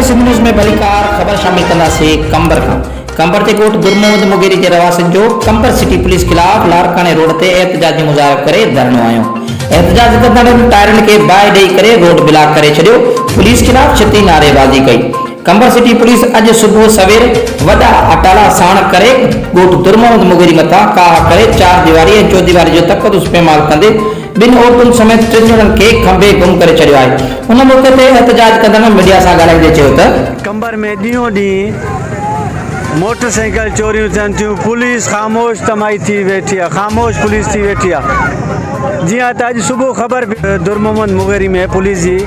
नवे सिंध न्यूज़ में भलीकार ख़बर शामिल कंदासीं कंबर खां। कंबर ते कोट गुरमोहम्मद मुगेरी जे रवासिन जो कंबर सिटी पुलिस खिलाफ लारकाने रोड ते एहतजाजी मुज़ाहिरो करे धरनो आयो। एहतजाज कंदड़नि टायरनि खे बाहि ॾेई करे रोड ब्लॉक करे छॾियो। पुलिस खिलाफ छती नारेबाज़ी कई। कंबर सिटी पुलिस अॼु सुबुह सवेर वॾा अटाला साण करे ॻोठ गुरमोहम्मद मुगेरी मथां काह करे 4 दीवारी ऐं चौदीवारी जो तक़दुस पैमाल कंदे बिन औरतुनि समेत 3 ॼणनि खे खंभे गुम करे छॾियो आहे। उन मौके ते एहतजाज कंदड़ मीडिया सां ॻाल्हाईंदे चयो त कंबर में ॾींहों ॾींहुं मोटरसाइकिल चोरियूं थियनि थियूं। पुलिस ख़ामोश तमाई थी वेठी आहे, ख़ामोश पुलिस थी वेठी आहे। जीअं त अॼु सुबुह ख़बर गुरमोहम्मद मुगेरी में पुलिस जी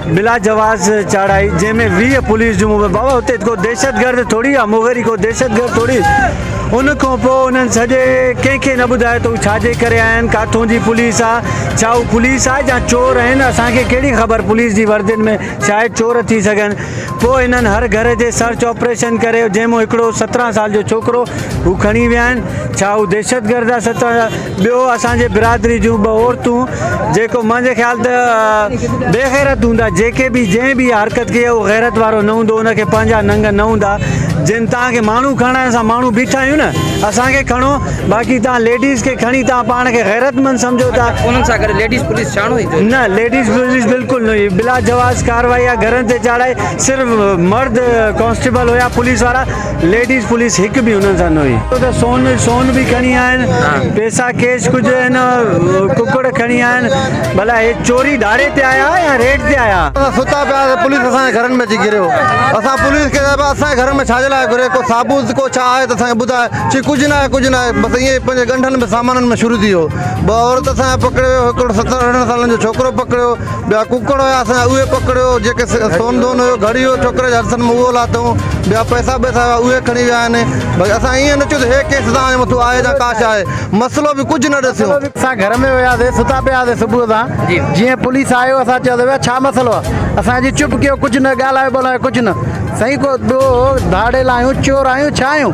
बिला जवाज़ चढ़ाई जंहिंमें 20 पुलिस जूं बाबा हुते को दहशतगर्द थोड़ी आहे, मुगेरी को दहशतगर्द थोड़ी। उन खां पोइ उन्हनि सॼे कंहिंखे न ॿुधायो त छाजे करे आया आहिनि, काथों जी पुलिस आहे, छा हू पुलिस आहे या चोर आहिनि। असांखे कहिड़ी ख़बर पुलिस जी वर्दियुनि में शायदि चोर थी सघनि। पोइ हिननि हर घर जे सर्च ऑपरेशन करे जंहिंमें हिकिड़ो 17 साल जो छोकिरो हू खणी विया आहिनि। छा हू दहशतगर्द आहे? 17 ॿियो असांजे बिरादरी जूं 2 औरतूं जेको मुंहिंजे ख़्याल त बेग़ैरत हूंदा, जेके बि जंहिं बि हरकत कई उहो गैरत वारो न हूंदो, उनखे पंहिंजा नंग न हूंदा। जिन तव्हांखे माण्हू खणण सां माण्हू बीठा आहियूं न, असांखे खणो, बाक़ी तव्हां लेडीज़ खे खणी तव्हां पाण खे गैरतमंद सम्झो था। उन्हनि सां गॾु लेडीज़ पुलिस छाणो हुई न, लेडीज़ पुलिस बिल्कुलु न हुई। बिला जवाज़ कार्रवाई आहे, घरनि ते चढ़ाई, सिर्फ़ु मर्द कांस्टेबल हुया पुलिस वारा, लेडीज़ पुलिस हिकु बि हुननि सां न हुई। त सोन बि खणी आहिनि, पैसा कैश कुझु आहिनि, कुकड़ खणी आहिनि। भला हे चोरी दाड़े ते आया या रेड ते आया? सुता पिया पुलिस असांजे घरनि में अची गिरियो। असां पुलिस खे असांजे घर में छाजे लाइ घुरे, को साबुत को छा आहे त असांखे ॿुधाए। चई कुझु न आहे, कुझु न आहे, बसि ईअं पंहिंजे ॻंढनि में सामाननि में शुरू थी वियो। 2 औरत असांखे पकड़ियो, हिकिड़ो 17-18 सालनि जो छोकिरो पकड़ियो, ॿिया कुकड़ हुया असां उहे पकड़ियो, जेके सोन दोन हुयो घड़ी हुयो छोकिरे जे हथनि में उहो लाथऊं, ॿिया पैसा हुआ उहे खणी विया आहिनि। भई असां ईअं न चयो त हे केस तव्हांजे मथां आहे या का छा आहे, मसइलो बि कुझु न ॾिसियो। असां घर में हुयासीं, सुता पिया हुआसीं सुबुह सां, जीअं पुलिस आयो असां चयोसीं छा मसइलो आहे, असांजी चुप कयो, कुझु न ॻाल्हायो ॿोलायो कुझु न। साईं को ॿियो धाड़ेल आहियूं, चोर आहियूं, छा आहियूं?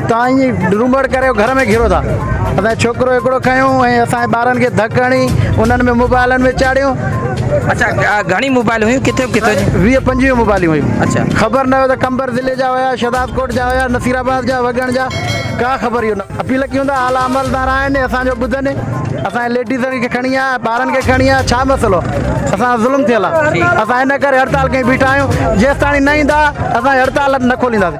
तव्हां ईअं रुमड़ करे घर में घिरो था। असांजो छोकिरो हिकिड़ो खयूं ऐं असांजे ॿारनि खे धकु हणी उन्हनि में मोबाइलनि में चाढ़ियूं। अच्छा, घणी मोबाइल हुयूं? किथे 20-25 मोबाइलियूं हुयूं। अच्छा, ख़बर न हुयो त कंबर ज़िले जा हुया, शहदादकोट जा हुया, नसीराबाद जा, वगण जा, का ख़बर ई न। अपील कयूं था आला अमलदार आहिनि असांजो ॿुधनि, असांजे लेडीज़नि खे खणी आहे, ॿारनि खे खणी आहे, छा मसइलो? असां ज़ुल्म थियल आहे, असां इन करे हड़ताल कई बीठा आहियूं। जेसिताणी न ईंदा असां हड़ताल न खोलींदासीं।